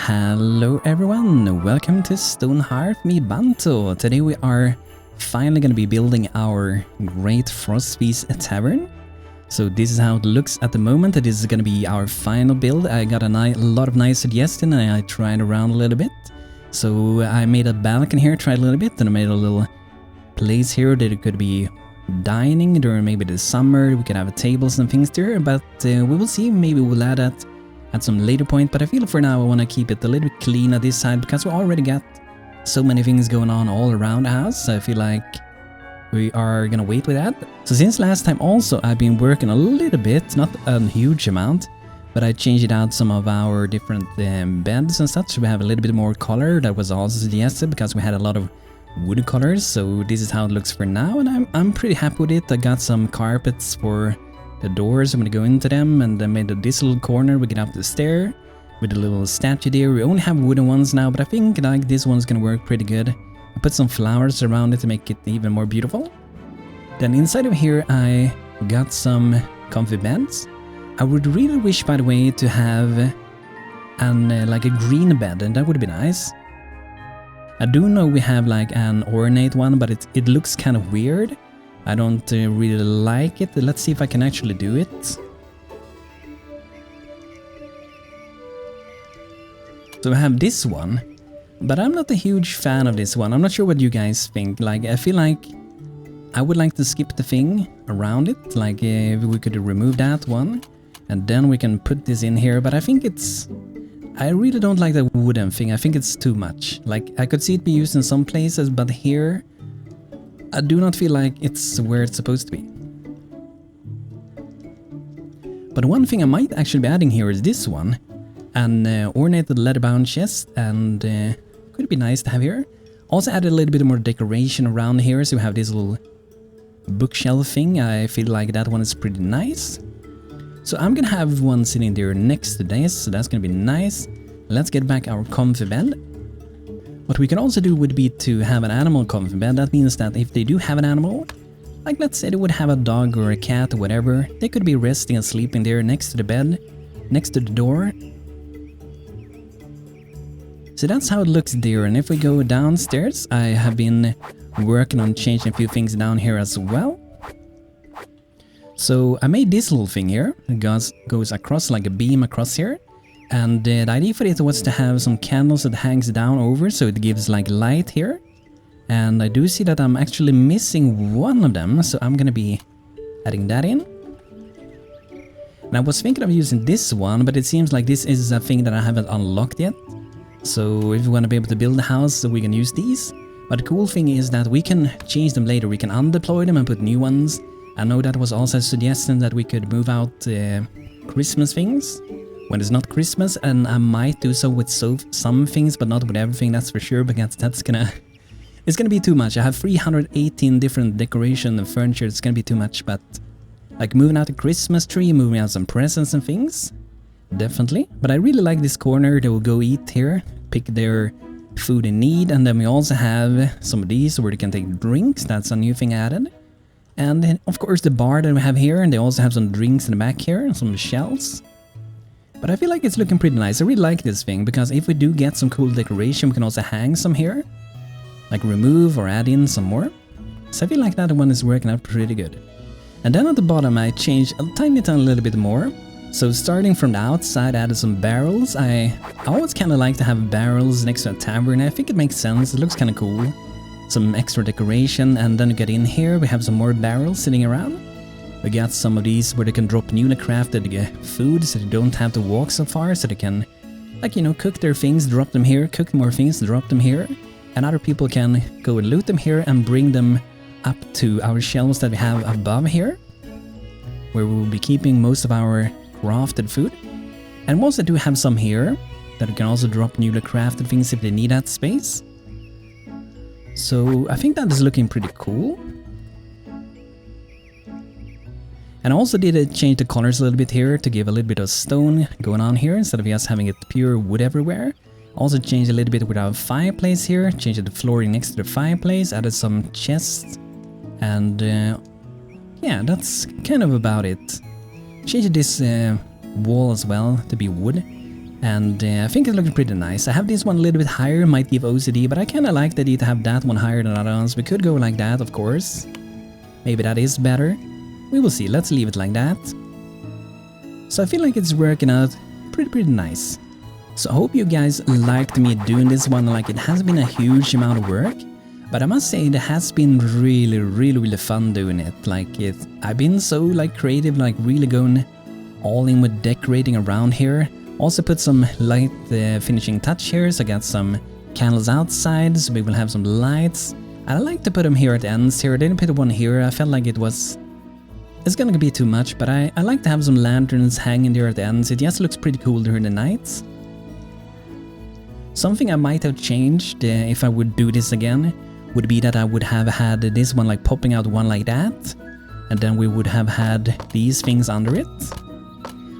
Hello everyone, welcome to Stonehearth Banto. Today we are finally going to be building our great Frostfeast Tavern. So this is how it looks at the moment. This is going to be our final build. I got a lot of nice suggestions and I tried around a little bit. So I made a balcony here, tried a little bit, and I made a little place here that it could be dining during maybe the summer. We could have tables and things there, but we will see. Maybe we'll add that at some later point, but I feel for now I want to keep it a little bit clean at this side because we already got so many things going on all around the house. So I feel like we are gonna wait with that. So since last time also I've been working a little bit, not a huge amount, but I changed it out some of our different beds and such. So we have a little bit more color. That was also suggested because we had a lot of wood colors. So this is how it looks for now, and I'm pretty happy with it. I got some carpets for the doors. I'm gonna go into them, and I made this little corner. We get up the stair with a little statue there. We only have wooden ones now, but I think like this one's gonna work pretty good. I put some flowers around it to make it even more beautiful. Then inside of here I got some comfy beds. I would really wish, by the way, to have an like a green bed, and that would be nice. I do know we have like an ornate one, but it looks kind of weird. I don't really like it. Let's see if I can actually do it. So I have this one, but I'm not a huge fan of this one. I'm not sure what you guys think. Like, I feel like I would like to skip the thing around it. Like, if we could remove that one, and then we can put this in here. But I think I really don't like the wooden thing. I think it's too much. Like, I could see it be used in some places, but here I do not feel like it's where it's supposed to be. But one thing I might actually be adding here is this one. An ornated leather-bound chest, and could be nice to have here. Also added a little bit more decoration around here, so we have this little bookshelf thing. I feel like that one is pretty nice. So I'm gonna have one sitting there next to this, so that's gonna be nice. Let's get back our comfy bed. What we can also do would be to have an animal comfy bed. That means that if they do have an animal, like let's say they would have a dog or a cat or whatever, they could be resting and sleeping there next to the bed, next to the door. So that's how it looks there. And if we go downstairs, I have been working on changing a few things down here as well. So I made this little thing here. It goes across like a beam across here. And the idea for it was to have some candles that hangs down over, so it gives like light here. And I do see that I'm actually missing one of them, so I'm gonna be adding that in. And I was thinking of using this one, but it seems like this is a thing that I haven't unlocked yet. So if we want to be able to build a house, we can use these. But the cool thing is that we can change them later. We can undeploy them and put new ones. I know that was also a suggestion that we could move out Christmas things when it's not Christmas, and I might do so with some things, but not with everything, that's for sure, because it's gonna be too much. I have 318 different decoration and furniture. It's gonna be too much, but like moving out a Christmas tree, moving out some presents and things, definitely. But I really like this corner. They will go eat here, pick their food in need, and then we also have some of these where they can take drinks. That's a new thing added. And then of course the bar that we have here, and they also have some drinks in the back here and some shelves. But I feel like it's looking pretty nice. I really like this thing, because if we do get some cool decoration, we can also hang some here. Like remove or add in some more. So I feel like that one is working out pretty good. And then at the bottom I changed a tiny little bit more. So starting from the outside, I added some barrels. I always kind of like to have barrels next to a tavern. I think it makes sense. It looks kind of cool. Some extra decoration, and then you get in here, we have some more barrels sitting around. We got some of these where they can drop newly crafted food, so they don't have to walk so far, so they can, like, you know, cook their things, drop them here, cook more things, drop them here, and other people can go and loot them here and bring them up to our shelves that we have above here, where we will be keeping most of our crafted food. And we also do have some here that we can also drop newly crafted things if they need that space. So I think that is looking pretty cool. And I also did change the colors a little bit here to give a little bit of stone going on here instead of just having it pure wood everywhere. Also changed a little bit with our fireplace here, changed the flooring next to the fireplace, added some chests, and yeah, that's kind of about it. Changed this wall as well to be wood. And I think it looks pretty nice. I have this one a little bit higher, might give OCD, but I kinda like the idea to have that one higher than other ones. We could go like that, of course. Maybe that is better. We will see, let's leave it like that. So I feel like it's working out pretty nice. So I hope you guys liked me doing this one. Like, it has been a huge amount of work, but I must say it has been really fun doing it. Like, I've been so like creative, like really going all in with decorating around here. Also put some light finishing touch here, so I got some candles outside, so we will have some lights. I like to put them here at the ends here. I didn't put one here, I felt like it's gonna be too much, but I like to have some lanterns hanging there at the ends. It just looks pretty cool during the nights. Something I might have changed if I would do this again would be that I would have had this one like popping out one like that, and then we would have had these things under it.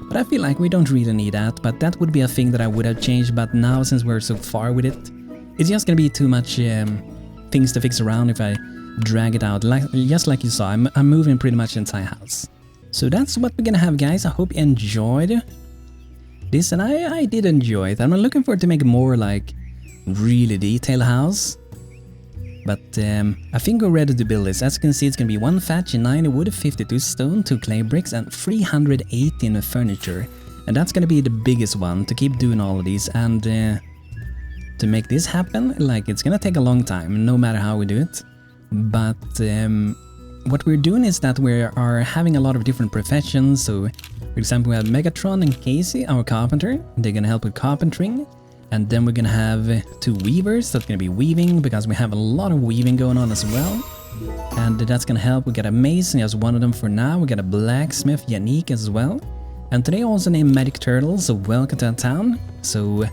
But I feel like we don't really need that, but that would be a thing that I would have changed. But now, since we're so far with it, it's just gonna be too much things to fix around if I drag it out. Just like you saw, I'm moving pretty much the entire house. So that's what we're gonna have, guys. I hope you enjoyed this, and I did enjoy it. I'm looking forward to make a more like really detailed house. But I think we're ready to build this. As you can see, it's gonna be 1 thatch, 90 wood, 52 stone, 2 clay bricks, and 380 in furniture. And that's gonna be the biggest one to keep doing all of these. And to make this happen, like, it's gonna take a long time, no matter how we do it. But what we're doing is that we are having a lot of different professions. So, for example, we have Megatron and Casey, our carpenter. They're gonna help with carpentering. And then we're gonna have 2 weavers that's gonna be weaving, because we have a lot of weaving going on as well. And that's gonna help. We got a mason as one of them for now. We got a blacksmith, Yannick, as well. And today also named Magic Turtle, so welcome to our town. So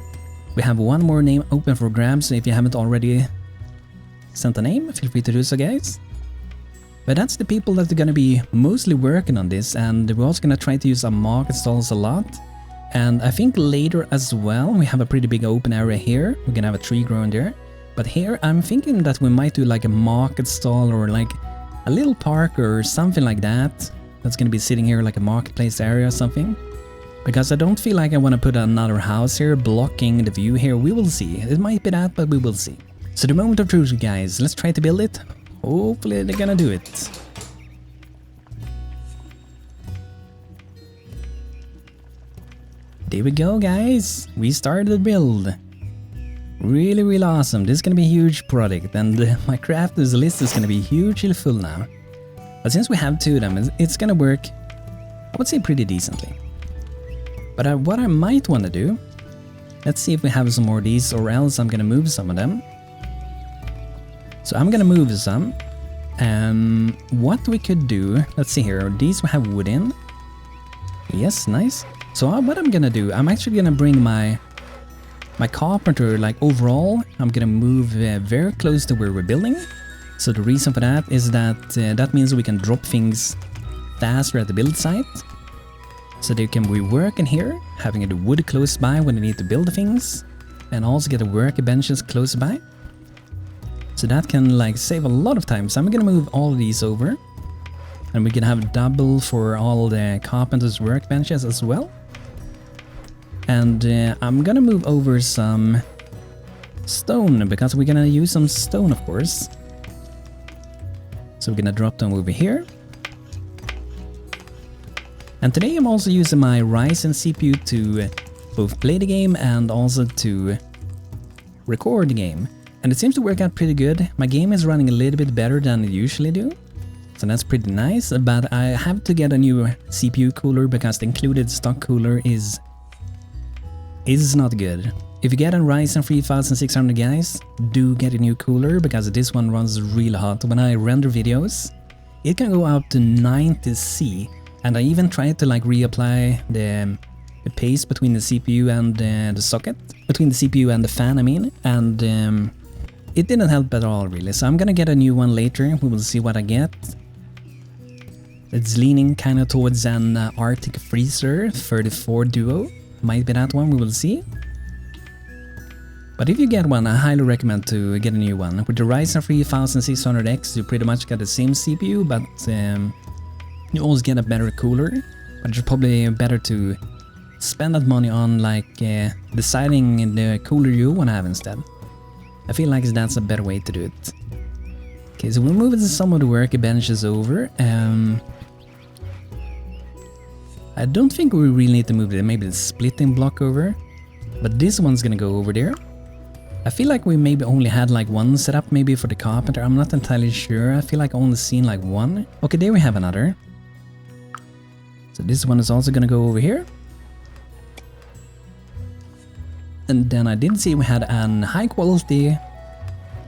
we have one more name open for grabs, so if you haven't already sent a name, feel free to do so, guys. But that's the people that are gonna be mostly working on this, and we're also gonna try to use our market stalls a lot. And I think later as well, we have a pretty big open area here. We're gonna have a tree growing there. But here, I'm thinking that we might do like a market stall or like a little park or something like that. That's gonna be sitting here like a marketplace area or something. Because I don't feel like I want to put another house here blocking the view here. We will see. It might be that, but we will see. So the moment of truth, guys. Let's try to build it. Hopefully they're gonna do it. There we go, guys. We started the build. Really awesome. This is gonna be a huge project, and my crafters list is gonna be hugely full now. But since we have 2 of them, it's gonna work, I would say, pretty decently. But what I might want to do, let's see if we have some more of these, or else I'm gonna move some of them. So I'm gonna move some. What we could do, let's see here. These we have wood in. Yes, nice. So what I'm gonna do, I'm actually gonna bring my carpenter, like overall, I'm gonna move very close to where we're building. So the reason for that is that that means we can drop things faster at the build site. So they can be working here, having the wood close by when they need to build things, and also get the workbenches close by. So that can like save a lot of time. So I'm gonna move all of these over, and we can have double for all the carpenter's workbenches as well. And I'm gonna move over some stone, because we're gonna use some stone, of course. So we're gonna drop them over here. And today I'm also using my Ryzen CPU to both play the game and also to record the game. And it seems to work out pretty good. My game is running a little bit better than it usually do. So that's pretty nice, but I have to get a new CPU cooler, because the included stock cooler is not good. If you get a Ryzen 3600, guys, do get a new cooler, because this one runs really hot. When I render videos, it can go up to 90°C, and I even tried to like reapply the paste between the CPU and the socket, between the CPU and the fan, I mean, and it didn't help at all, really. So I'm gonna get a new one later. We will see what I get. It's leaning kind of towards an Arctic Freezer 34 Duo. Might be that one, we will see. But if you get one, I highly recommend to get a new one. With the Ryzen 3600X, you pretty much get the same CPU, but you also get a better cooler. But it's probably better to spend that money on like deciding the cooler you want to have instead. I feel like that's a better way to do it. Okay, so we'll move some of the workbenches over. I don't think we really need to move maybe the splitting block over, but this one's gonna go over there. I feel like we maybe only had like one setup maybe for the carpenter. I'm not entirely sure. I feel like I only seen like one. Okay, there we have another. So this one is also gonna go over here. And then I did see we had an high quality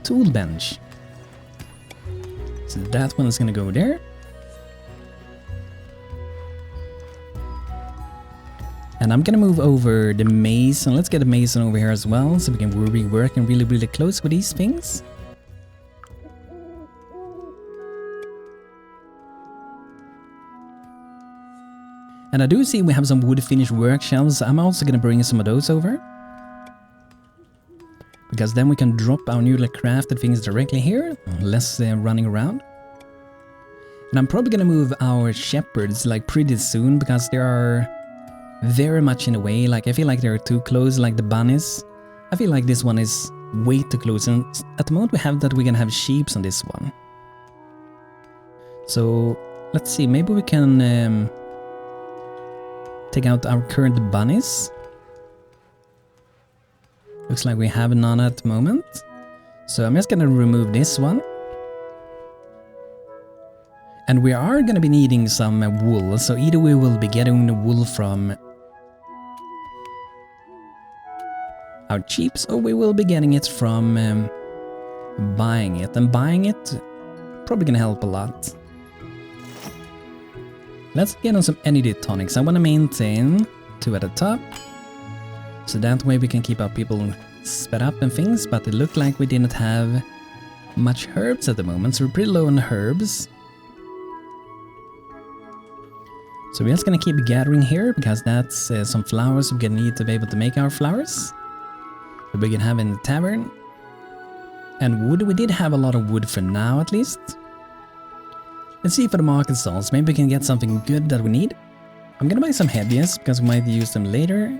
tool bench. So that one is gonna go there. And I'm gonna move over the mason. Let's get the mason over here as well, so we can be working really close with these things. And I do see we have some wood finish work shelves. I'm also gonna bring some of those over, because then we can drop our newly crafted things directly here, less running around. And I'm probably gonna move our shepherds like pretty soon, because they are very much in the way. Like I feel like they're too close, like the bunnies. I feel like this one is way too close, and at the moment we have that we can have sheep on this one. So let's see, maybe we can take out our current bunnies. Looks like we have none at the moment. So I'm just gonna remove this one. And we are gonna be needing some wool, so either we will be getting the wool from our cheaps, or we will be getting it from buying it. And buying it probably gonna help a lot. Let's get on some energy tonics. I want to maintain 2 at the top, so that way we can keep our people sped up and things. But it looked like we didn't have much herbs at the moment, so we're pretty low on herbs. So we're just gonna keep gathering here, because that's some flowers we're gonna need to be able to make our flowers that we can have in the tavern. And wood, we did have a lot of wood for now at least. Let's see for the market stalls, maybe we can get something good that we need. I'm gonna buy some heaviest, because we might use them later.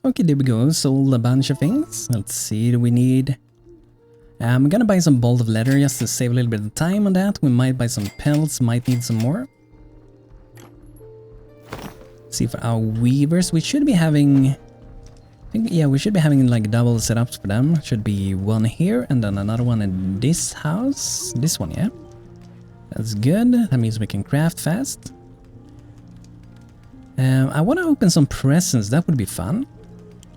Okay, there we go, sold a bunch of things. Let's see, do we need... I'm gonna buy some bolt of leather just to save a little bit of time on that. We might buy some pelts, might need some more. Let's see, for our weavers, we should be having... I think, yeah, we should be having like double setups for them. Should be one here and then another one in this house. This one, yeah. That's good, that means we can craft fast. I want to open some presents, that would be fun.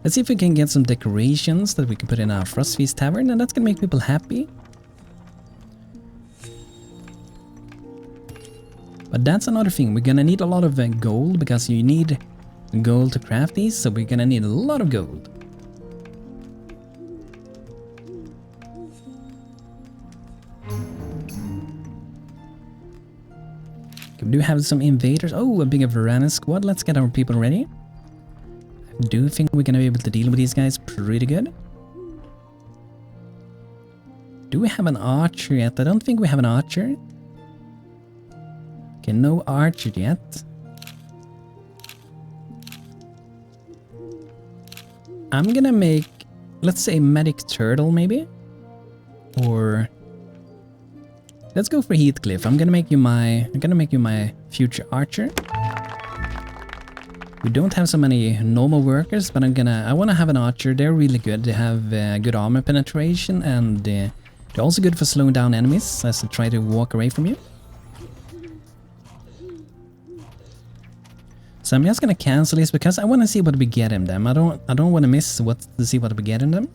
Let's see if we can get some decorations that we can put in our Frostfeast tavern, and that's gonna make people happy. But that's another thing, we're gonna need a lot of gold, because you need gold to craft these, so we're gonna need a lot of gold. Okay, we do have some invaders. Oh, a big Varana squad, let's get our people ready. I do think we're gonna be able to deal with these guys pretty good. Do we have an archer yet? I don't think we have an archer. Okay, no archer yet. I'm gonna make, let's say, medic turtle maybe? Or let's go for Heathcliff. I'm gonna make you my future archer. We don't have so many normal workers, but I want to have an archer. They're really good. They have good armor penetration, and they're also good for slowing down enemies as they try to walk away from you. So I'm just gonna cancel this because I want to see what we get in them. I don't want to miss to see what we get in them.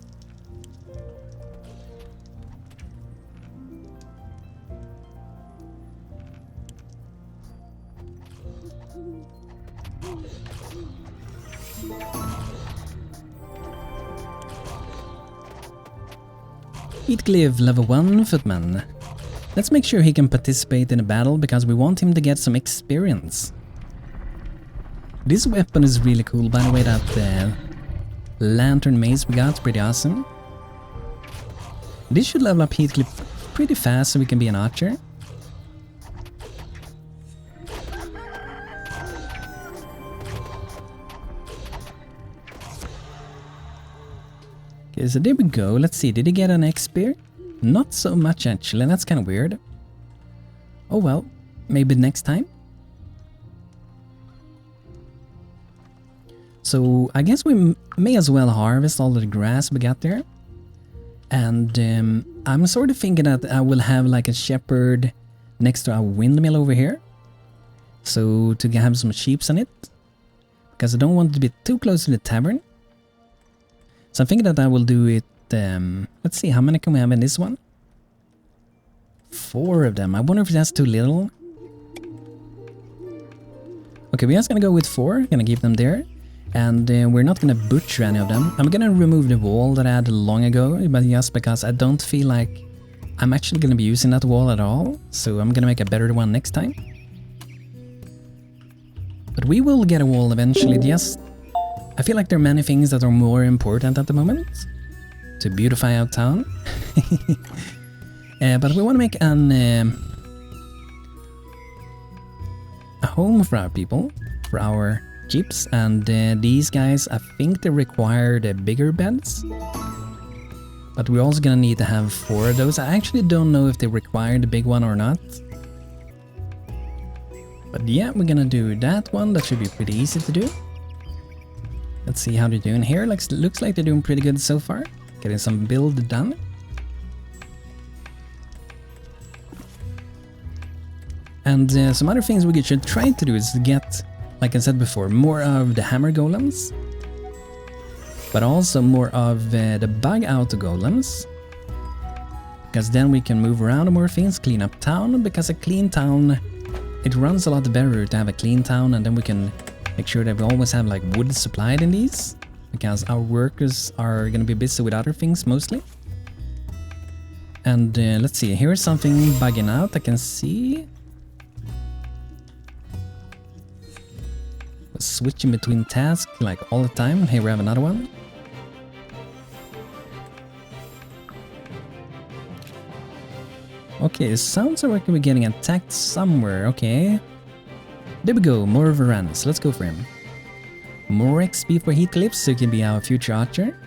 Heathcliff, level 1 footman. Let's make sure he can participate in a battle because we want him to get some experience. This weapon is really cool, by the way, that lantern mace we got, pretty awesome. This should level up Heathcliff pretty fast so we can be an archer. Okay, so there we go. Let's see, did he get an X spear? Not so much actually, that's kind of weird. Oh well, maybe next time. So I guess we may as well harvest all the grass we got there. And I'm sort of thinking that I will have like a shepherd next to our windmill over here. So to have some sheep on it. Because I don't want it to be too close to the tavern. So I'm thinking that I will do it, let's see, how many can we have in this one? 4 of them. I wonder if that's too little. Okay, we're just gonna go with 4, gonna keep them there. And we're not gonna butcher any of them. I'm gonna remove the wall that I had long ago, but just because I don't feel like I'm actually gonna be using that wall at all. So I'm gonna make a better one next time. But we will get a wall eventually, just... I feel like there are many things that are more important at the moment to beautify our town. But we want to make a home for our people, for our jeeps, and these guys, I think they require the bigger beds. But we're also gonna need to have 4 of those. I actually don't know if they require the big one or not. But yeah, we're gonna do that one. That should be pretty easy to do. Let's see how they're doing here. Looks like they're doing pretty good so far. Getting some build done. And some other things we should try to do is to get, like I said before, more of the hammer golems. But also more of the bug auto golems. Because then we can move around more things, clean up town. Because a clean town, it runs a lot better to have a clean town, and then we can make sure that we always have like wood supplied in these, because our workers are gonna be busy with other things mostly. And let's see, here's something bugging out, I can see. We're switching between tasks like all the time. Here we have another one. Okay, it sounds like we're getting attacked somewhere, okay. There we go, more Varanus. Let's go for him. More XP for Heathcliff, so he can be our future archer.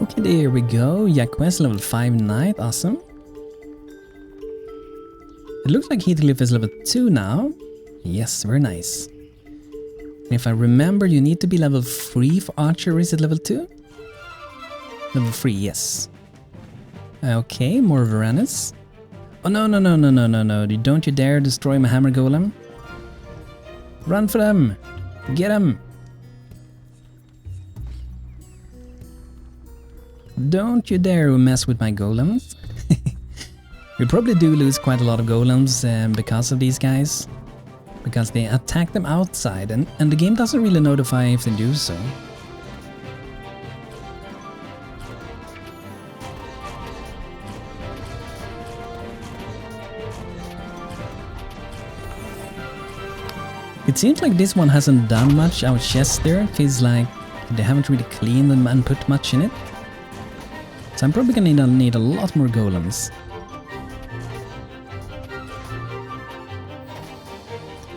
Okay, there we go. Quest level 5 knight, awesome. It looks like Heathcliff is level 2 now. Yes, very nice. And if I remember, you need to be level 3 for archer, or is it level 2? Level 3, yes. Okay, more Varanus. Oh no, no, no, no, no, no, no. Don't you dare destroy my hammer golem. Run for them! Get them! Don't you dare mess with my golems. We probably do lose quite a lot of golems because of these guys. Because they attack them outside, and the game doesn't really notify if they do so. It seems like this one hasn't done much. Our chest there feels like they haven't really cleaned them and put much in it. So I'm probably gonna need a lot more golems.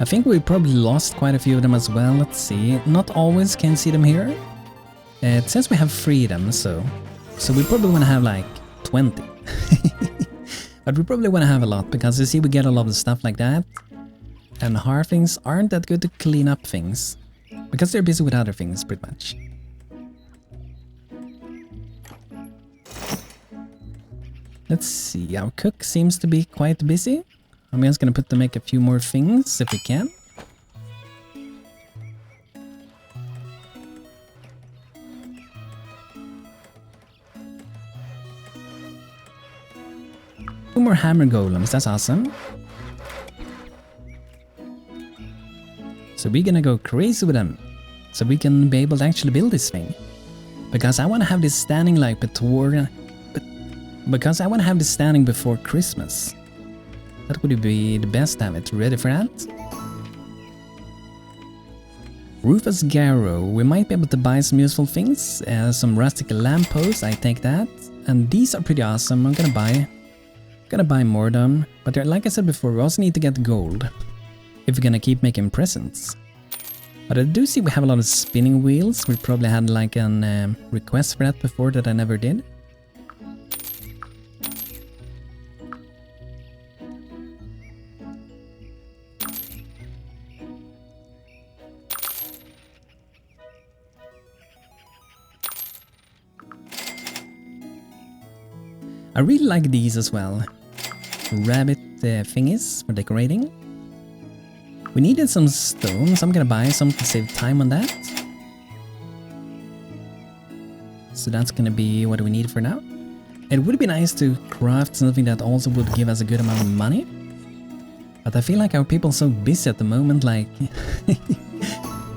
I think we probably lost quite a few of them as well. Let's see. Not always can see them here. It says we have 3 of them, so we probably want to have like 20. But we probably want to have a lot, because you see we get a lot of stuff like that. And Hearthlings aren't that good to clean up things, because they're busy with other things pretty much. Let's see, our cook seems to be quite busy. I'm just gonna make a few more things if we can. more hammer golems, that's awesome. So we're gonna go crazy with them. So we can be able to actually build this thing. Because I want to have this standing like before Christmas. That would be the best to have it. Ready for that? Rufus Garrow. We might be able to buy some useful things. Some rustic lampposts, I take that. And these are pretty awesome. I'm gonna buy more of them. But like I said before, we also need to get gold if we're gonna keep making presents. But I do see we have a lot of spinning wheels. We probably had like an request for that before that I never did. I really like these as well. Rabbit thingies for decorating. We needed some stone, so I'm gonna buy some to save time on that. So that's gonna be what we need for now. It would be nice to craft something that also would give us a good amount of money. But I feel like our people are so busy at the moment, like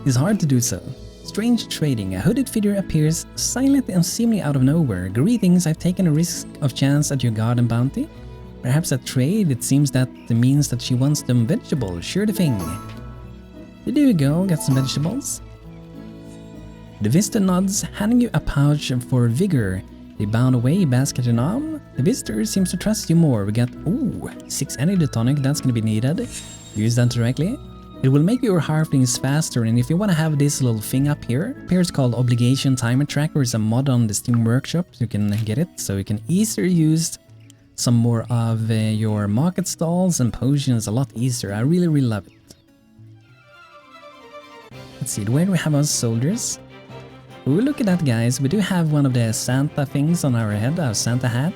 it's hard to do so. Strange trading. A hooded figure appears silently and seemingly out of nowhere. Greetings, I've taken a risk of chance at your garden bounty. Perhaps a trade, it seems that means that she wants them vegetables. Sure the thing. There you go, get some vegetables. The visitor nods, handing you a pouch for vigor. They bound away, basket in arm. The visitor seems to trust you more. We get, 6 energy tonic, that's gonna be needed. Use that directly. It will make your Hearthlings faster, and if you want to have this little thing up here, it's called Obligation Timer Tracker. It's a mod on the Steam Workshop, you can get it, so you can easier use some more of your market stalls and potions a lot easier. I really love it. Let's see, where do we have our soldiers? Ooh, look at that, guys. We do have one of the Santa things on our head, our Santa hat.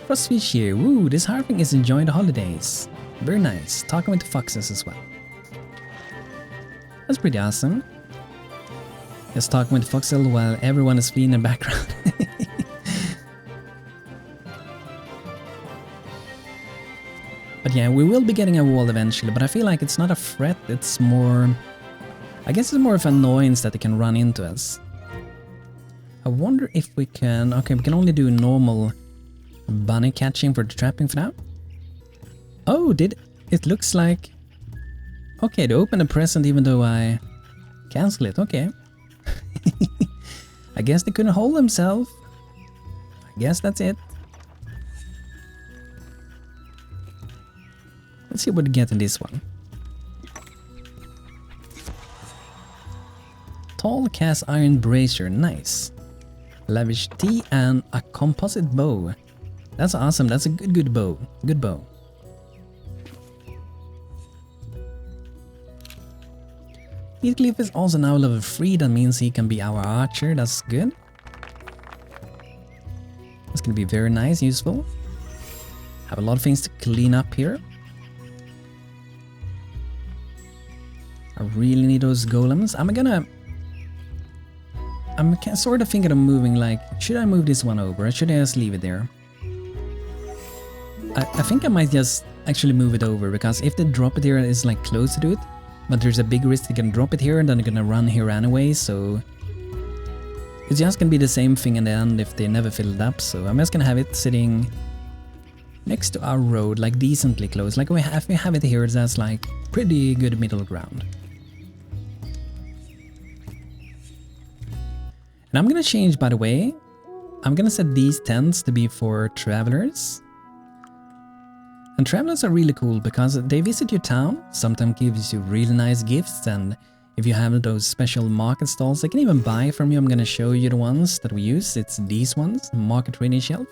Frostfeast here. Ooh, this Hearthling is enjoying the holidays. Very nice. Talking with the foxes as well. That's pretty awesome. Just talking with Foxel while everyone is fleeing in the background. But yeah, we will be getting a wall eventually, but I feel like it's not a threat, it's more... I guess it's more of an annoyance that they can run into us. I wonder if we can... Okay, we can only do normal bunny catching for the trapping for now. Oh, it looks like... Okay, they opened a present even though I cancel it, okay. I guess they couldn't hold themselves. I guess that's it. Let's see what we get in this one. Tall cast iron brazier, nice. Lavish tea and a composite bow. That's awesome, that's a good bow. Good bow. Heathcliff is also now level 3, that means he can be our archer, that's good. That's gonna be very nice, useful. Have a lot of things to clean up here. I really need those golems. I'm sort of thinking of moving, like, should I move this one over or should I just leave it there? I think I might just actually move it over, because if they drop it here, it's like close to it. But there's a big risk they can drop it here and then they're gonna run here anyway, so... It's just gonna be the same thing in the end if they never fill it up, so I'm just gonna have it sitting next to our road, like decently close. Like if we have it here, that's like pretty good middle ground. And I'm gonna change, by the way, I'm gonna set these tents to be for travelers. And travelers are really cool because they visit your town, sometimes gives you really nice gifts, and if you have those special market stalls, they can even buy from you. I'm gonna show you the ones that we use. It's these ones, market trading shelf.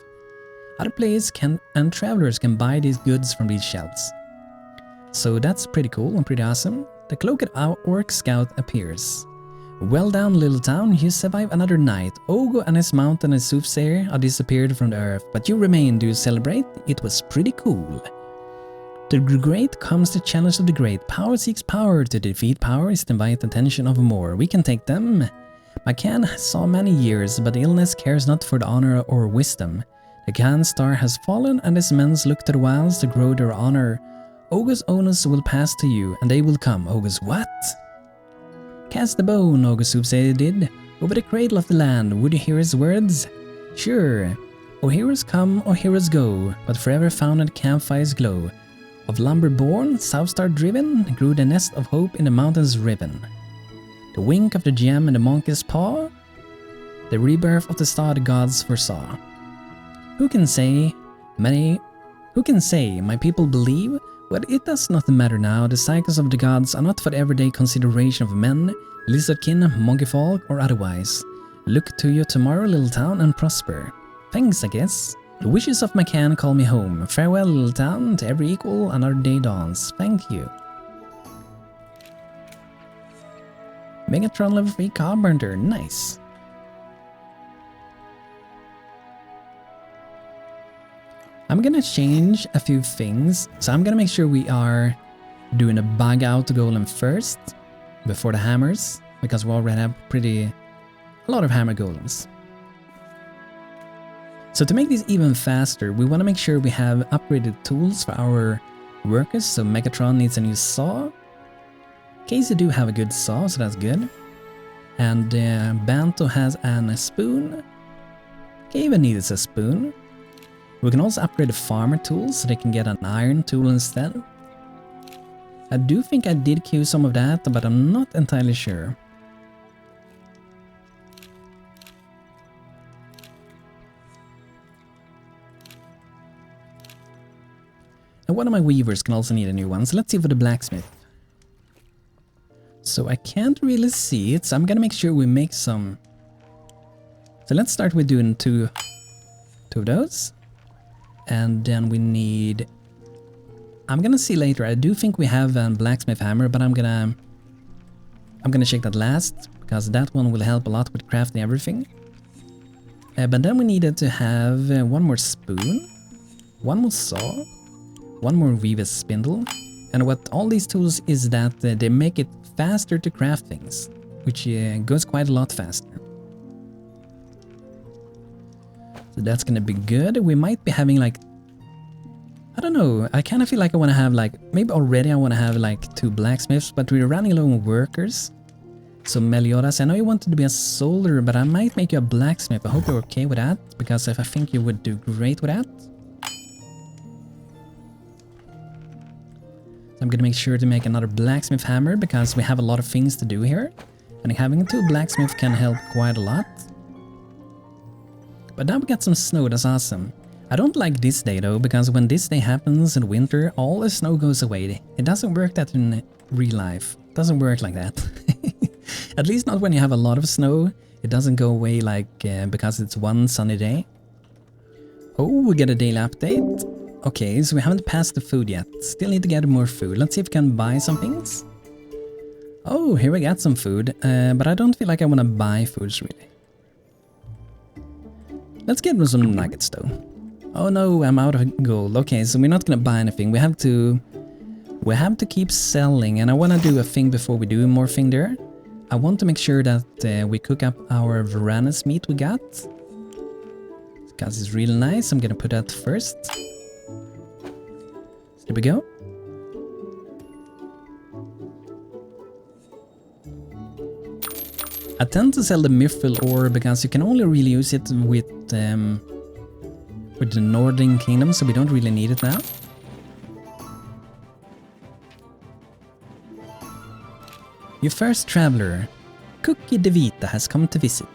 Other players and travelers can buy these goods from these shelves. So that's pretty cool and pretty awesome. The cloaked orc scout appears. Well done, little town, you survive another night. Ogo and his mountain and soothsayer are disappeared from the earth, but you remain. Do you celebrate? It was pretty cool. To the great comes the challenge of the great. Power seeks power. To defeat power is to invite attention of more. We can take them. Macan saw many years, but illness cares not for the honor or wisdom. The Khan star has fallen, and his men look to the wilds to grow their honor. Ogus Onus will pass to you, and they will come. Ogus what? Cast the bone, Ogus said did, over the cradle of the land. Would you hear his words? Sure. O heroes come, O heroes go, but forever found at campfires glow. Of lumber born, south star driven, grew the nest of hope in the mountains riven. The wink of the gem in the monkey's paw, the rebirth of the star the gods foresaw. Who can say, my people believe? But it does not matter now. The cycles of the gods are not for the everyday consideration of men, lizardkin, monkey folk, or otherwise. Look to your tomorrow, little town, and prosper. Thanks, I guess. The wishes of my can call me home. Farewell, little town, to every equal another day dawns. Thank you. Megatron level 3 Carpenter, nice. I'm gonna change a few things, so I'm gonna make sure we are doing a bug out golem first, before the hammers, because we already have a lot of hammer golems. So to make this even faster, we want to make sure we have upgraded tools for our workers, so Megatron needs a new saw. Casey do have a good saw, so that's good. And Banto has a spoon. Kaven needs a spoon. We can also upgrade the farmer tools so they can get an iron tool instead. I do think I did queue some of that, but I'm not entirely sure. And one of my weavers can also need a new one, so let's see for the blacksmith. So I can't really see it, so I'm gonna make sure we make some. So let's start with doing two of those. And then we need... I'm gonna see later. I do think we have a blacksmith hammer, but I'm gonna check that last, because that one will help a lot with crafting everything. But then we needed to have one more spoon, one more saw, one more weaver's spindle, and what all these tools is that they make it faster to craft things, which goes quite a lot faster. So that's gonna be good. We might be having like, I don't know, I kind of feel like I want to have like, maybe already I want to have like 2 blacksmiths, but we're running low on workers. So Meliodas, I know you wanted to be a soldier, but I might make you a blacksmith. I hope you're okay with that, because if I think you would do great with that. So I'm gonna make sure to make another blacksmith hammer, because we have a lot of things to do here. And having 2 blacksmiths can help quite a lot. But now we got some snow, that's awesome. I don't like this day though, because when this day happens in winter, all the snow goes away. It doesn't work that in real life. It doesn't work like that. At least not when you have a lot of snow. It doesn't go away like because it's one sunny day. Oh, we get a daily update. Okay, so we haven't passed the food yet. Still need to get more food. Let's see if we can buy some things. Oh, here we got some food. But I don't feel like I want to buy foods really. Let's get some nuggets though. Oh no, I'm out of gold. Okay, so we're not gonna buy anything. We have to keep selling, and I want to do a thing before we do more thing there. I want to make sure that we cook up our Varanus meat we got, because it's really nice. I'm gonna put that first. There we go. I tend to sell the Mithril ore because you can only really use it with the Northern Kingdom, so we don't really need it now. Your first traveler, Cookie DeVita, has come to visit.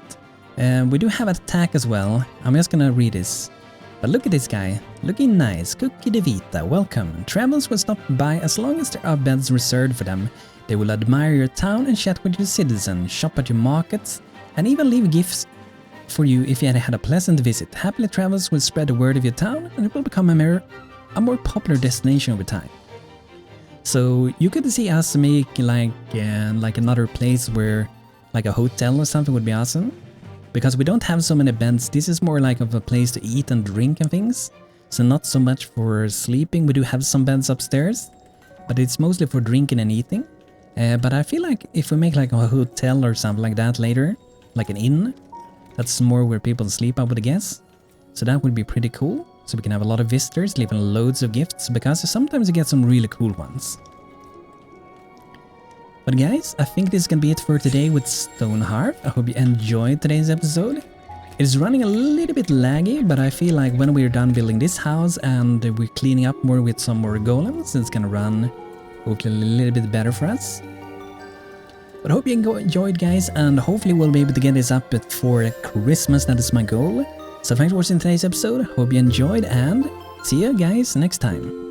We do have an attack as well. I'm just gonna read this. But look at this guy, looking nice. Cookie DeVita, welcome. Travelers will stop by as long as there are beds reserved for them. They will admire your town and chat with your citizens, shop at your markets, and even leave gifts for you if you had a pleasant visit. Happily travelers will spread the word of your town, and it will become a more popular destination over time. So you could see us make like another place where like a hotel or something would be awesome. Because we don't have so many beds, this is more like of a place to eat and drink and things. So not so much for sleeping. We do have some beds upstairs, but it's mostly for drinking and eating. But I feel like if we make like a hotel or something like that later, like an inn, that's more where people sleep, I would guess. So that would be pretty cool. So we can have a lot of visitors leaving loads of gifts, because sometimes you get some really cool ones. But guys, I think this is gonna be it for today with Stonehearth. I hope you enjoyed today's episode. It is running a little bit laggy, but I feel like when we're done building this house and we're cleaning up more with some more golems, it's gonna run hopefully a little bit better for us. But I hope you enjoyed, guys, and hopefully we'll be able to get this up before Christmas. That is my goal. So thanks for watching today's episode. Hope you enjoyed, and see you guys next time.